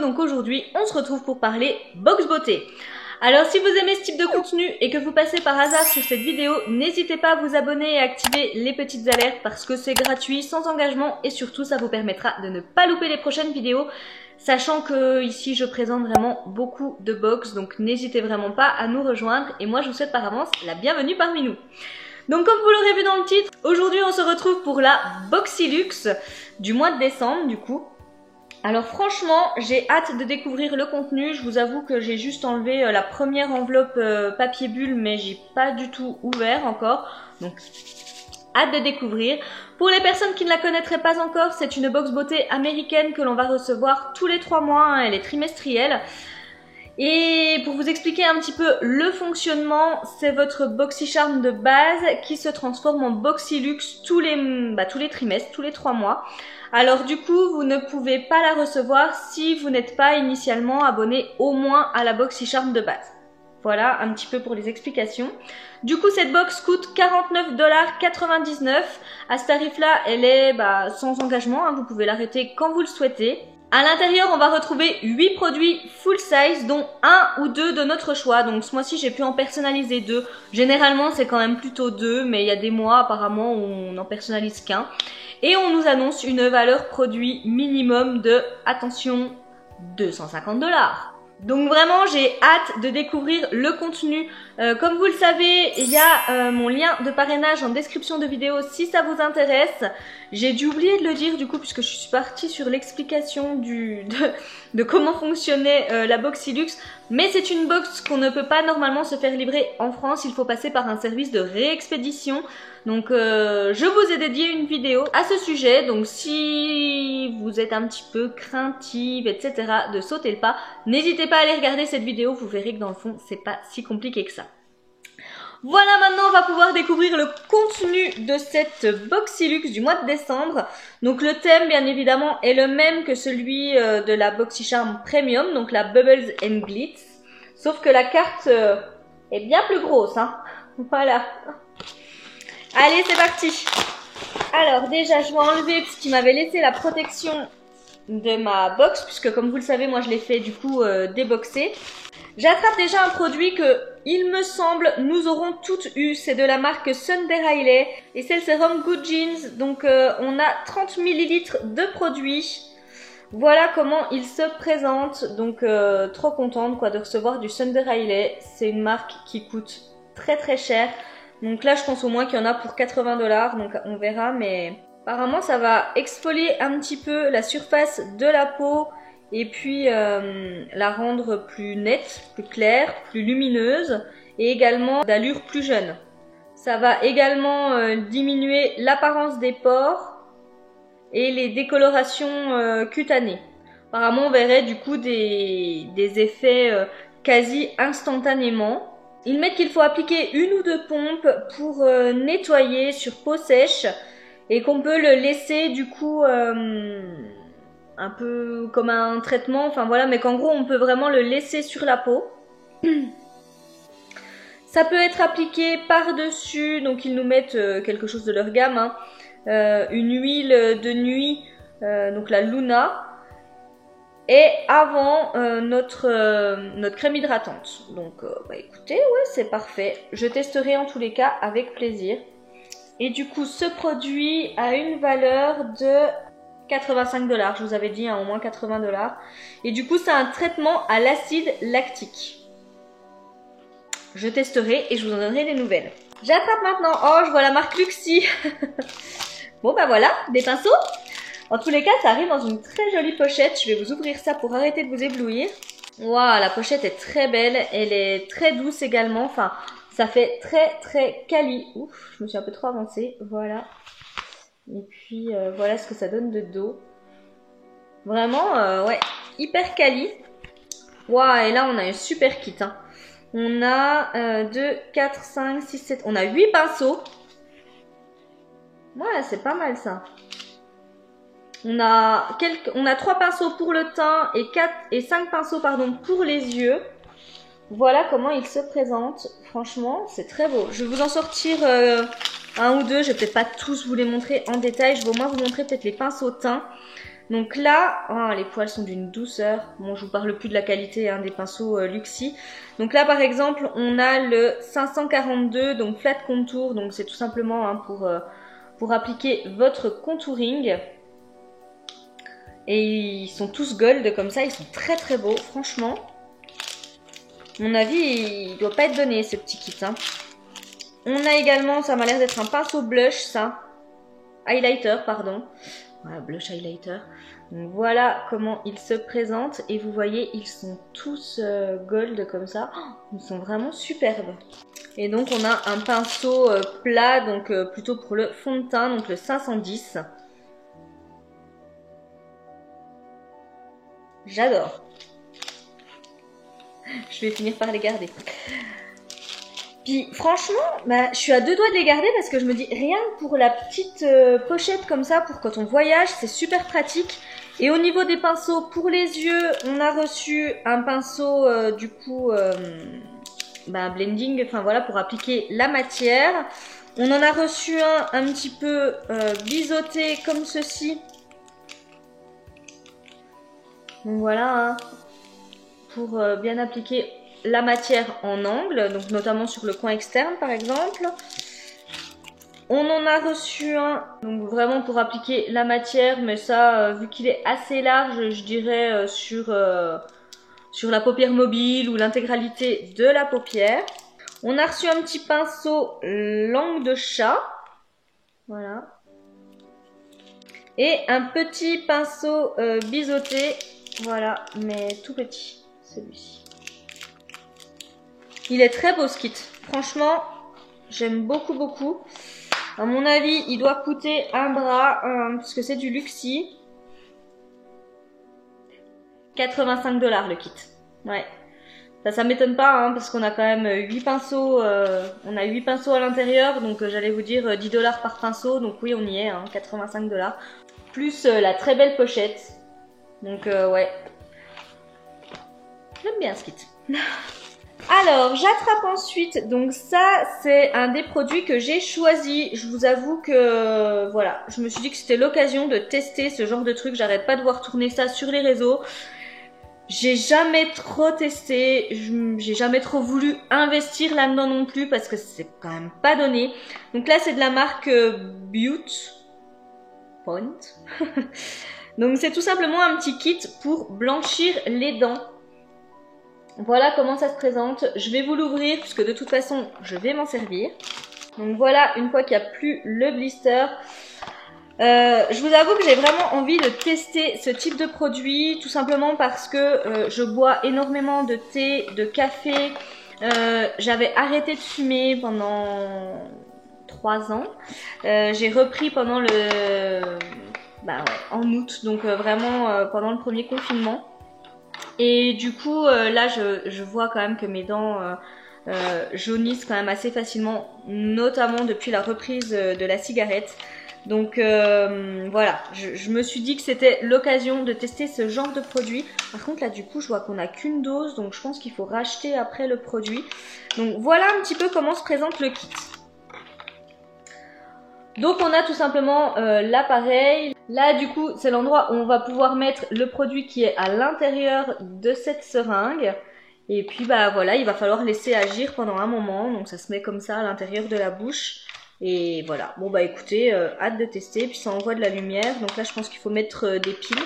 donc aujourd'hui on se retrouve pour parler box beauté. Alors si vous aimez ce type de contenu et que vous passez par hasard sur cette vidéo, n'hésitez pas à vous abonner et à activer les petites alertes parce que c'est gratuit, sans engagement et surtout ça vous permettra de ne pas louper les prochaines vidéos. Sachant que ici je présente vraiment beaucoup de box, donc n'hésitez vraiment pas à nous rejoindre et moi je vous souhaite par avance la bienvenue parmi nous. Donc comme vous l'aurez vu dans le titre, aujourd'hui on se retrouve pour la Boxylux du mois de décembre du coup. Alors franchement j'ai hâte de découvrir le contenu, je vous avoue que j'ai juste enlevé la première enveloppe papier bulle mais j'ai pas du tout ouvert encore, donc hâte de découvrir. Pour les personnes qui ne la connaîtraient pas encore, c'est une box beauté américaine que l'on va recevoir tous les 3 mois, hein, elle est trimestrielle. Et pour vous expliquer un petit peu le fonctionnement, c'est votre BoxyCharm de base qui se transforme en Boxylux tous les trimestres, tous les 3 mois. Alors du coup, vous ne pouvez pas la recevoir si vous n'êtes pas initialement abonné au moins à la BoxyCharm de base. Voilà un petit peu pour les explications. Du coup, cette box coûte 49,99 $. À ce tarif-là, elle est sans engagement, hein, vous pouvez l'arrêter quand vous le souhaitez. À l'intérieur, on va retrouver 8 produits full size, dont 1 ou 2 de notre choix. Donc ce mois-ci, j'ai pu en personnaliser 2. Généralement, c'est quand même plutôt 2, mais il y a des mois apparemment où on n'en personnalise qu'un. Et on nous annonce une valeur produit minimum de, attention, 250 $. Donc vraiment j'ai hâte de découvrir le contenu. Comme vous le savez, il y a mon lien de parrainage en description de vidéo si ça vous intéresse. J'ai dû oublier de le dire du coup puisque je suis partie sur l'explication de comment fonctionnait la Boxylux. Mais c'est une box qu'on ne peut pas normalement se faire livrer en France, il faut passer par un service de réexpédition. Donc je vous ai dédié une vidéo à ce sujet, donc si vous êtes un petit peu craintive, etc. de sauter le pas, n'hésitez pas à aller regarder cette vidéo, vous verrez que dans le fond c'est pas si compliqué que ça. Voilà, maintenant on va pouvoir découvrir le contenu de cette Boxylux du mois de décembre. Donc le thème bien évidemment est le même que celui de la BoxyCharm Premium, donc la Bubbles and Glitz. Sauf que la carte est bien plus grosse, hein. Voilà. Allez, c'est parti. Alors déjà, je vais enlever puisqu'il m'avait laissé la protection de ma box, puisque comme vous le savez, moi je l'ai fait du coup déboxer. J'attrape déjà un produit que, il me semble, nous aurons toutes eu. C'est de la marque Sunday Riley et c'est le sérum Good Genes. Donc on a 30 ml de produit. Voilà comment il se présente. Donc trop contente quoi de recevoir du Sunday Riley. C'est une marque qui coûte très très cher. Donc là je pense au moins qu'il y en a pour 80 $. Donc on verra, mais apparemment ça va exfolier un petit peu la surface de la peau. Et puis la rendre plus nette, plus claire, plus lumineuse et également d'allure plus jeune. Ça va également diminuer l'apparence des pores et les décolorations cutanées. Apparemment on verrait du coup des effets quasi instantanément. Ils mettent qu'il faut appliquer 1 ou 2 pompes pour nettoyer sur peau sèche et qu'on peut le laisser du coup un peu comme un traitement, enfin voilà, mais qu'en gros on peut vraiment le laisser sur la peau. Ça peut être appliqué par-dessus, donc ils nous mettent quelque chose de leur gamme, hein. Une huile de nuit, donc la Luna, et avant notre crème hydratante. Donc écoutez, ouais c'est parfait, je testerai en tous les cas avec plaisir. Et du coup ce produit a une valeur de 85 $, je vous avais dit hein, au moins 80 $. Et du coup c'est un traitement à l'acide lactique. Je testerai et je vous en donnerai des nouvelles. J'attrape maintenant, oh je vois la marque Luxi. Bon voilà, des pinceaux. En tous les cas ça arrive dans une très jolie pochette. Je vais vous ouvrir ça pour arrêter de vous éblouir. Waouh, la pochette est très belle, elle est très douce également. Enfin ça fait très très quali. Ouf, je me suis un peu trop avancée, voilà. Et puis voilà ce que ça donne de dos. Vraiment, ouais, hyper quali. Waouh, et là on a un super kit. Hein. On a 2, 4, 5, 6, 7. On a 8 pinceaux. Ouais, c'est pas mal ça. On a 3 pinceaux pour le teint et 5 pinceaux pardon, pour les yeux. Voilà comment il se présente. Franchement, c'est très beau. Je vais vous en sortir un ou deux. Je vais peut-être pas tous vous les montrer en détail. Je vais au moins vous montrer peut-être les pinceaux teints. Donc là, oh, les poils sont d'une douceur. Bon, je vous parle plus de la qualité hein, des pinceaux Luxie. Donc là, par exemple, on a le 542, donc flat contour. Donc c'est tout simplement hein, pour appliquer votre contouring. Et ils sont tous gold comme ça, ils sont très très beaux, franchement. À mon avis, il doit pas être donné ce petit kit. Hein. On a également, ça m'a l'air d'être un pinceau blush, ça. Highlighter, pardon. Voilà, blush highlighter. Donc voilà comment il se présente. Et vous voyez, ils sont tous gold comme ça. Oh, ils sont vraiment superbes. Et donc on a un pinceau plat, donc plutôt pour le fond de teint, donc le 510. J'adore. Je vais finir par les garder. Puis franchement, bah, je suis à deux doigts de les garder parce que je me dis rien que pour la petite pochette comme ça, pour quand on voyage, c'est super pratique. Et au niveau des pinceaux, pour les yeux, on a reçu un pinceau du coup blending, enfin voilà, pour appliquer la matière. On en a reçu un petit peu biseauté comme ceci. Donc voilà, hein, pour bien appliquer la matière en angle, donc notamment sur le coin externe par exemple. On en a reçu un, donc vraiment pour appliquer la matière, mais ça, vu qu'il est assez large, je dirais sur la paupière mobile ou l'intégralité de la paupière. On a reçu un petit pinceau langue de chat, voilà. Et un petit pinceau biseauté, voilà, mais tout petit, celui-ci. Il est très beau ce kit, franchement, j'aime beaucoup beaucoup. À mon avis, il doit coûter un bras, parce que c'est du Luxie. 85 $ le kit, ouais. Ça m'étonne pas, hein, parce qu'on a quand même 8 pinceaux, on a 8 pinceaux à l'intérieur, donc j'allais vous dire 10 $ par pinceau, donc oui, on y est, hein, 85 $. Plus la très belle pochette, donc ouais. J'aime bien ce kit. Alors, j'attrape ensuite, donc ça, c'est un des produits que j'ai choisi. Je vous avoue que, voilà, je me suis dit que c'était l'occasion de tester ce genre de truc. J'arrête pas de voir tourner ça sur les réseaux. J'ai jamais trop testé, j'ai jamais trop voulu investir là-dedans non plus parce que c'est quand même pas donné. Donc là, c'est de la marque Beauty Point. Donc c'est tout simplement un petit kit pour blanchir les dents. Voilà comment ça se présente. Je vais vous l'ouvrir puisque de toute façon, je vais m'en servir. Donc voilà, une fois qu'il n'y a plus le blister. Je vous avoue que j'ai vraiment envie de tester ce type de produit, tout simplement parce que je bois énormément de thé, de café. J'avais arrêté de fumer pendant 3 ans. J'ai repris pendant en août, donc vraiment pendant le premier confinement. Et du coup, là, je vois quand même que mes dents jaunissent quand même assez facilement, notamment depuis la reprise de la cigarette. Donc voilà, je me suis dit que c'était l'occasion de tester ce genre de produit. Par contre là du coup je vois qu'on n'a qu'une dose, donc je pense qu'il faut racheter après le produit. Donc voilà un petit peu comment se présente le kit. Donc on a tout simplement l'appareil. Là du coup c'est l'endroit où on va pouvoir mettre le produit qui est à l'intérieur de cette seringue. Et puis bah voilà, il va falloir laisser agir pendant un moment. Donc ça se met comme ça à l'intérieur de la bouche. Et voilà, bon bah écoutez, hâte de tester, puis ça envoie de la lumière, donc là je pense qu'il faut mettre des piles.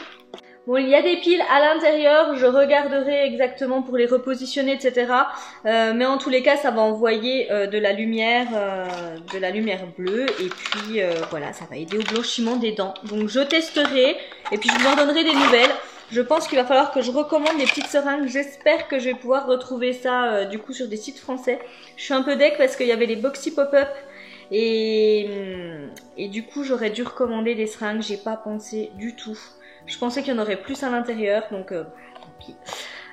Bon, il y a des piles à l'intérieur, je regarderai exactement pour les repositionner, etc. Mais en tous les cas, ça va envoyer de la lumière bleue, et puis voilà, ça va aider au blanchiment des dents. Donc je testerai, et puis je vous en donnerai des nouvelles. Je pense qu'il va falloir que je recommande des petites seringues. J'espère que je vais pouvoir retrouver ça du coup sur des sites français. Je suis un peu deg parce qu'il y avait les Boxy Pop-up. Et du coup j'aurais dû recommander des seringues, j'ai pas pensé du tout. Je pensais qu'il y en aurait plus à l'intérieur, donc tant pis.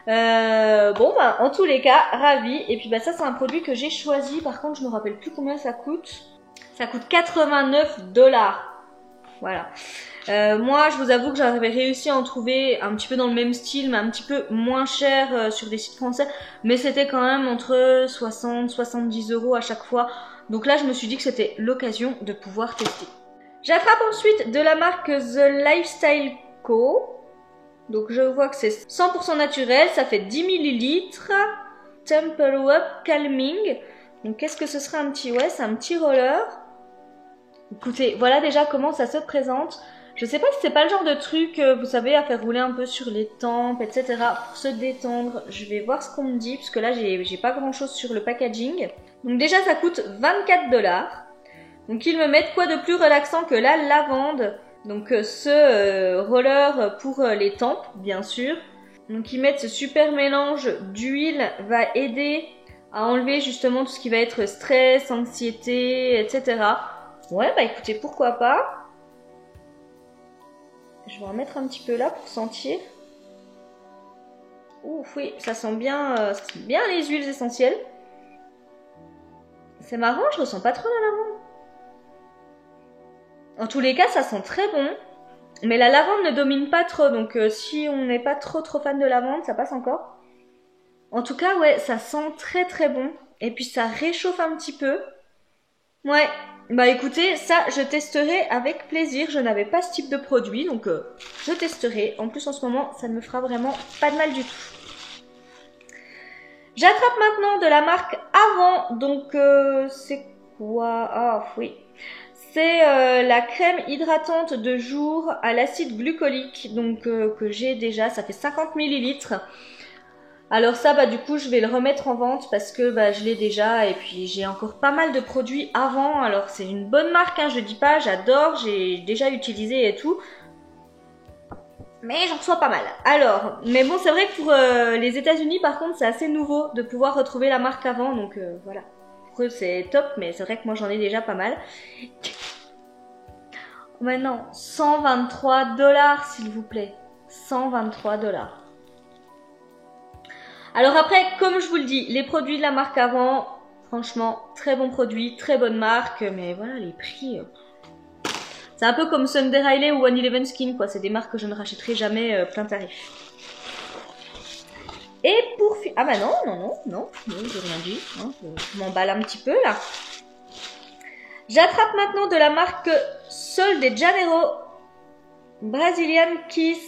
Bon bah en tous les cas, ravie. Et puis bah ça c'est un produit que j'ai choisi, par contre je me rappelle plus combien ça coûte. Ça coûte 89 $. Voilà. Moi je vous avoue que j'avais réussi à en trouver un petit peu dans le même style, mais un petit peu moins cher sur des sites français. Mais c'était quand même entre 60 et 70 € à chaque fois. Donc là, je me suis dit que c'était l'occasion de pouvoir tester. J'attrape ensuite de la marque The Lifestyle Co. Donc je vois que c'est 100% naturel, ça fait 10 millilitres. Temple Up Calming. Donc qu'est-ce que ce serait un petit... Ouais, c'est un petit roller. Écoutez, voilà déjà comment ça se présente. Je sais pas si c'est pas le genre de truc, vous savez, à faire rouler un peu sur les tempes, etc. pour se détendre. Je vais voir ce qu'on me dit, parce que là, j'ai pas grand chose sur le packaging. Donc déjà, ça coûte 24 $. Donc ils me mettent quoi de plus relaxant que la lavande. Donc ce roller pour les tempes, bien sûr. Donc ils mettent ce super mélange d'huile, va aider à enlever justement tout ce qui va être stress, anxiété, etc. Ouais, bah écoutez, pourquoi pas. Je vais en mettre un petit peu là pour sentir. Ouf, oui, ça sent bien les huiles essentielles. C'est marrant, je ressens pas trop la lavande. En tous les cas, ça sent très bon. Mais la lavande ne domine pas trop, donc si on n'est pas trop fan de lavande, ça passe encore. En tout cas, ouais, ça sent très très bon. Et puis ça réchauffe un petit peu. Ouais, bah écoutez, ça je testerai avec plaisir. Je n'avais pas ce type de produit, donc je testerai. En plus en ce moment, ça ne me fera vraiment pas de mal du tout. J'attrape maintenant de la marque Avant, donc c'est quoi? Ah oui, c'est la crème hydratante de jour à l'acide glucolique, donc que j'ai déjà, ça fait 50 millilitres. Alors ça, bah du coup, je vais le remettre en vente parce que bah, je l'ai déjà et puis j'ai encore pas mal de produits Avant. Alors c'est une bonne marque, hein, je dis pas, j'adore, j'ai déjà utilisé et tout. Mais j'en reçois pas mal. Alors, mais bon, c'est vrai que pour les États-Unis, par contre, c'est assez nouveau de pouvoir retrouver la marque Avant, donc voilà. Pour eux, c'est top, mais c'est vrai que moi, j'en ai déjà pas mal. Maintenant, 123 $, s'il vous plaît. 123 $. Alors après, comme je vous le dis, les produits de la marque Avant, franchement, très bons produits, très bonne marque, mais voilà, les prix... c'est un peu comme Sunday Riley ou 111 Skin, quoi. C'est des marques que je ne rachèterai jamais plein tarif. Et pour... Ah bah non, j'ai rien dit. Hein, je m'emballe un petit peu, là. J'attrape maintenant de la marque Sol de Janeiro Brazilian Kiss.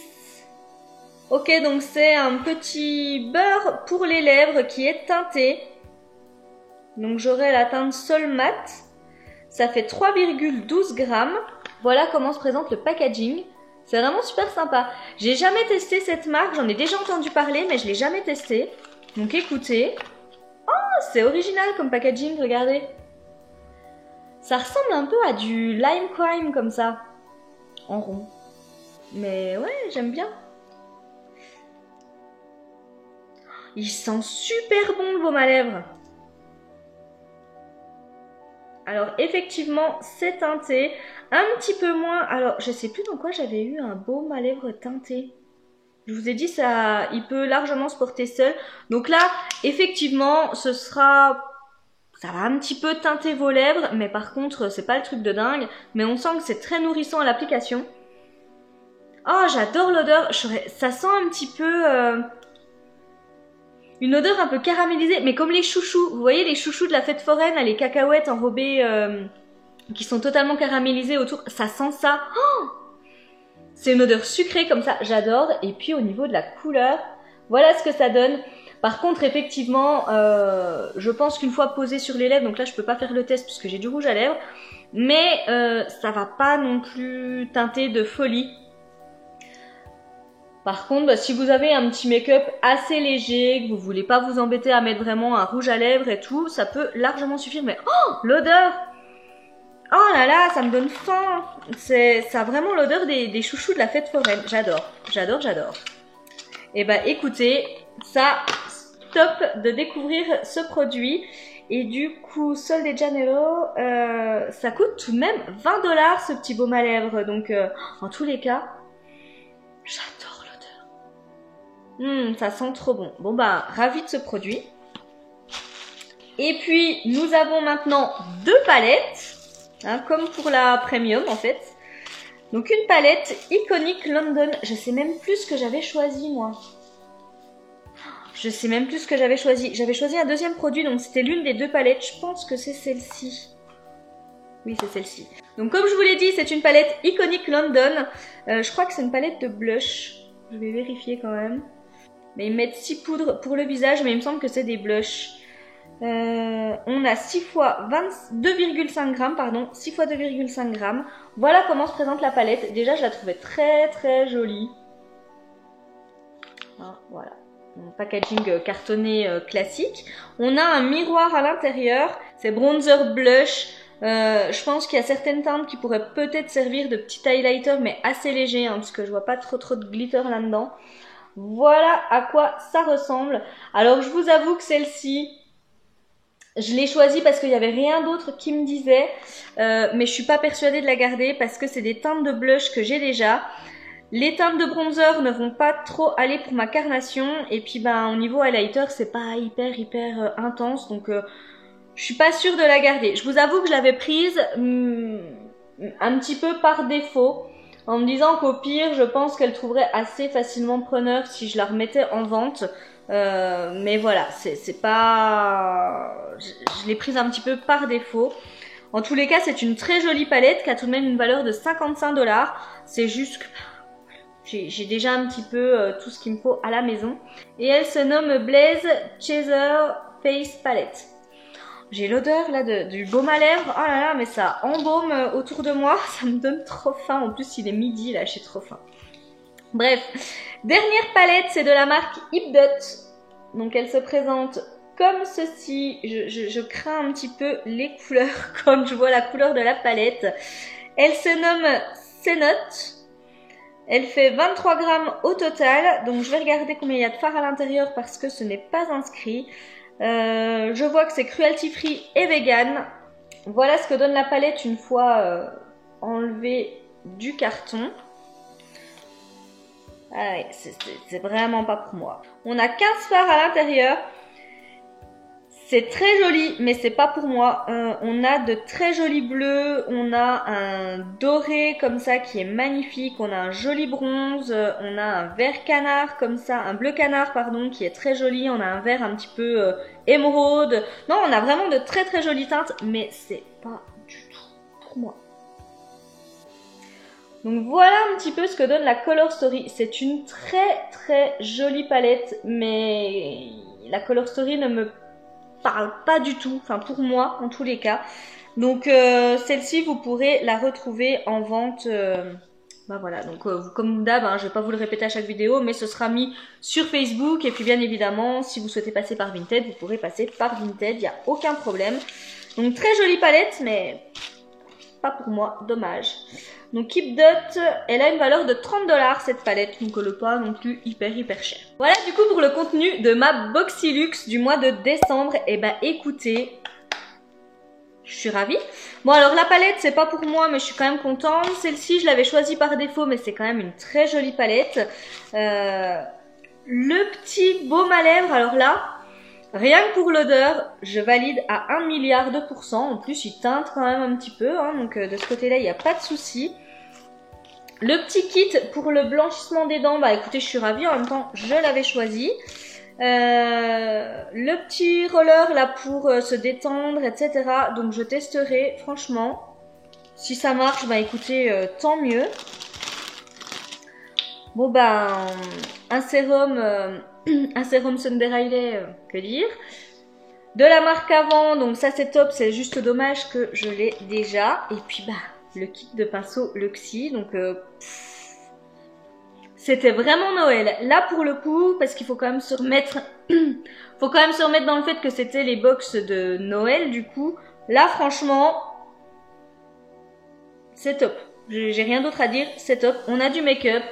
Ok, donc c'est un petit beurre pour les lèvres qui est teinté. Donc j'aurai la teinte Sol Mat. Ça fait 3,12 grammes. Voilà comment se présente le packaging. C'est vraiment super sympa. J'ai jamais testé cette marque, j'en ai déjà entendu parler, mais je l'ai jamais testé. Donc écoutez. Oh, c'est original comme packaging, regardez. Ça ressemble un peu à du lime crime comme ça. En rond. Mais ouais, j'aime bien. Il sent super bon le baume à lèvres. Alors effectivement, c'est teinté. Un petit peu moins. Alors, je sais plus dans quoi j'avais eu un baume à lèvres teinté. Je vous ai dit, ça, il peut largement se porter seul. Donc là, effectivement, ce sera... Ça va un petit peu teinter vos lèvres, mais par contre, c'est pas le truc de dingue. Mais on sent que c'est très nourrissant à l'application. Oh, j'adore l'odeur. Ça sent un petit peu... une odeur un peu caramélisée, mais comme les chouchous. Vous voyez les chouchous de la fête foraine, les cacahuètes enrobées qui sont totalement caramélisées autour. Ça sent ça. Oh, c'est une odeur sucrée comme ça, j'adore. Et puis au niveau de la couleur, voilà ce que ça donne. Par contre, effectivement, je pense qu'une fois posé sur les lèvres, donc là je peux pas faire le test puisque j'ai du rouge à lèvres, mais ça va pas non plus teinter de folie. Par contre, bah, si vous avez un petit make-up assez léger, que vous voulez pas vous embêter à mettre vraiment un rouge à lèvres et tout, ça peut largement suffire. Mais oh, l'odeur! Oh là là, ça me donne faim! Ça a vraiment l'odeur des chouchous de la fête foraine. J'adore, j'adore, j'adore. Et bah écoutez, ça, top de découvrir ce produit. Et du coup, Sol de Janeiro, ça coûte tout de même 20 $ ce petit baume à lèvres. Donc, en tous les cas, j'adore. Ça sent trop bon. Bon bah, ravi de ce produit. Et puis, nous avons maintenant 2 palettes. Hein, comme pour la premium en fait. Donc une palette Iconic London. Je sais même plus ce que j'avais choisi moi. Je sais même plus ce que j'avais choisi. J'avais choisi un deuxième produit, donc c'était l'une des 2 palettes. Je pense que c'est celle-ci. Oui, c'est celle-ci. Donc comme je vous l'ai dit, c'est une palette Iconic London. Je crois que c'est une palette de blush. Je vais vérifier quand même. Mais ils mettent 6 poudres pour le visage, mais il me semble que c'est des blushs. On a 6 fois 2,5 grammes, pardon, 6 fois 2,5 grammes. Voilà comment se présente la palette. Déjà, je la trouvais très très jolie. Hein, voilà. Un packaging cartonné classique. On a un miroir à l'intérieur. C'est bronzer blush. Je pense qu'il y a certaines teintes qui pourraient peut-être servir de petit highlighter, mais assez léger, hein, parce que je vois pas trop de glitter là-dedans. Voilà à quoi ça ressemble. Alors, je vous avoue que celle-ci, je l'ai choisie parce qu'il n'y avait rien d'autre qui me disait, mais je suis pas persuadée de la garder parce que c'est des teintes de blush que j'ai déjà. Les teintes de bronzer ne vont pas trop aller pour ma carnation, et puis ben au niveau highlighter c'est pas hyper intense, donc je suis pas sûre de la garder. Je vous avoue que je l'avais prise un petit peu par défaut, en me disant qu'au pire je pense qu'elle trouverait assez facilement preneur si je la remettais en vente. Mais voilà, c'est pas... Je l'ai prise un petit peu par défaut. En tous les cas, c'est une très jolie palette qui a tout de même une valeur de 55 $. C'est juste que j'ai déjà un petit peu tout ce qu'il me faut à la maison. Et elle se nomme Blaze Chaser Face Palette. J'ai l'odeur là du baume à lèvres. Oh là là, mais ça embaume autour de moi. Ça me donne trop faim. En plus, il est midi là, j'ai trop faim. Bref, dernière palette, c'est de la marque Hipdot. Donc elle se présente comme ceci. Je crains un petit peu les couleurs quand je vois la couleur de la palette. Elle se nomme Cenote. Elle fait 23 grammes au total. Donc je vais regarder combien il y a de fard à l'intérieur parce que ce n'est pas inscrit. Je vois que c'est cruelty free et vegan. Voilà ce que donne la palette une fois enlevée du carton. Ah ouais, c'est vraiment pas pour moi. On a 15 fards à l'intérieur. C'est très joli, mais c'est pas pour moi. On a de très jolis bleus. On a un doré comme ça qui est magnifique. On a un joli bronze. On a un vert canard comme ça. Un bleu canard, pardon, qui est très joli. On a un vert un petit peu émeraude. Non, on a vraiment de très très jolies teintes, mais c'est pas du tout pour moi. Donc voilà un petit peu ce que donne la Color Story. C'est une très très jolie palette, mais la Color Story ne me parle pas du tout, enfin pour moi en tous les cas. Donc celle-ci vous pourrez la retrouver en vente. Bah voilà, donc comme d'hab, hein, je vais pas vous le répéter à chaque vidéo, mais ce sera mis sur Facebook. Et puis bien évidemment, si vous souhaitez passer par Vinted, vous pourrez passer par Vinted, il n'y a aucun problème. Donc très jolie palette, mais pas pour moi, dommage. Donc Hipdot, elle a une valeur de 30 $ cette palette, donc elle n'est pas non plus hyper cher. Voilà du coup pour le contenu de ma Boxylux du mois de décembre. Et bah écoutez, je suis ravie. Bon alors la palette c'est pas pour moi mais je suis quand même contente. Celle-ci je l'avais choisie par défaut mais c'est quand même une très jolie palette. Le petit baume à lèvres, alors là, rien que pour l'odeur, je valide à 1 milliard de %. En plus, il teinte quand même un petit peu, hein, donc de ce côté-là, il n'y a pas de souci. Le petit kit pour le blanchissement des dents, bah écoutez, je suis ravie. En même temps, je l'avais choisi. Le petit roller là pour se détendre, etc. Donc je testerai, franchement. Si ça marche, bah écoutez, tant mieux. Bon bah, un sérum Sunday Riley, que dire. De la marque avant, donc ça c'est top, c'est juste dommage que je l'ai déjà. Et puis bah, le kit de pinceau Luxie, donc c'était vraiment Noël. Là pour le coup, parce qu'il faut quand même se remettre, dans le fait que c'était les box de Noël du coup. Là franchement, c'est top. J'ai rien d'autre à dire, c'est top. On a du make-up.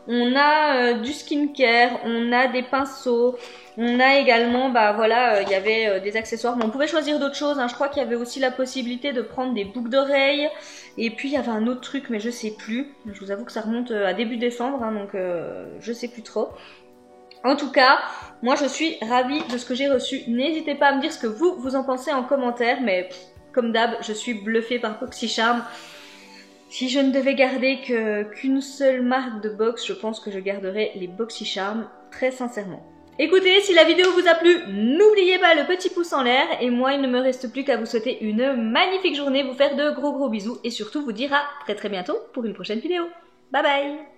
On a du skincare, on a des pinceaux, on a également, bah voilà, il y avait des accessoires, mais on pouvait choisir d'autres choses, hein. Je crois qu'il y avait aussi la possibilité de prendre des boucles d'oreilles, et puis il y avait un autre truc, mais je sais plus. Je vous avoue que ça remonte à début décembre, hein, donc je sais plus trop. En tout cas, moi je suis ravie de ce que j'ai reçu. N'hésitez pas à me dire ce que vous en pensez en commentaire, mais comme d'hab, je suis bluffée par BoxyCharm. Si je ne devais garder qu'une seule marque de box, je pense que je garderais les BoxyCharm, très sincèrement. Écoutez, si la vidéo vous a plu, n'oubliez pas le petit pouce en l'air. Et moi, il ne me reste plus qu'à vous souhaiter une magnifique journée, vous faire de gros bisous et surtout vous dire à très bientôt pour une prochaine vidéo. Bye bye!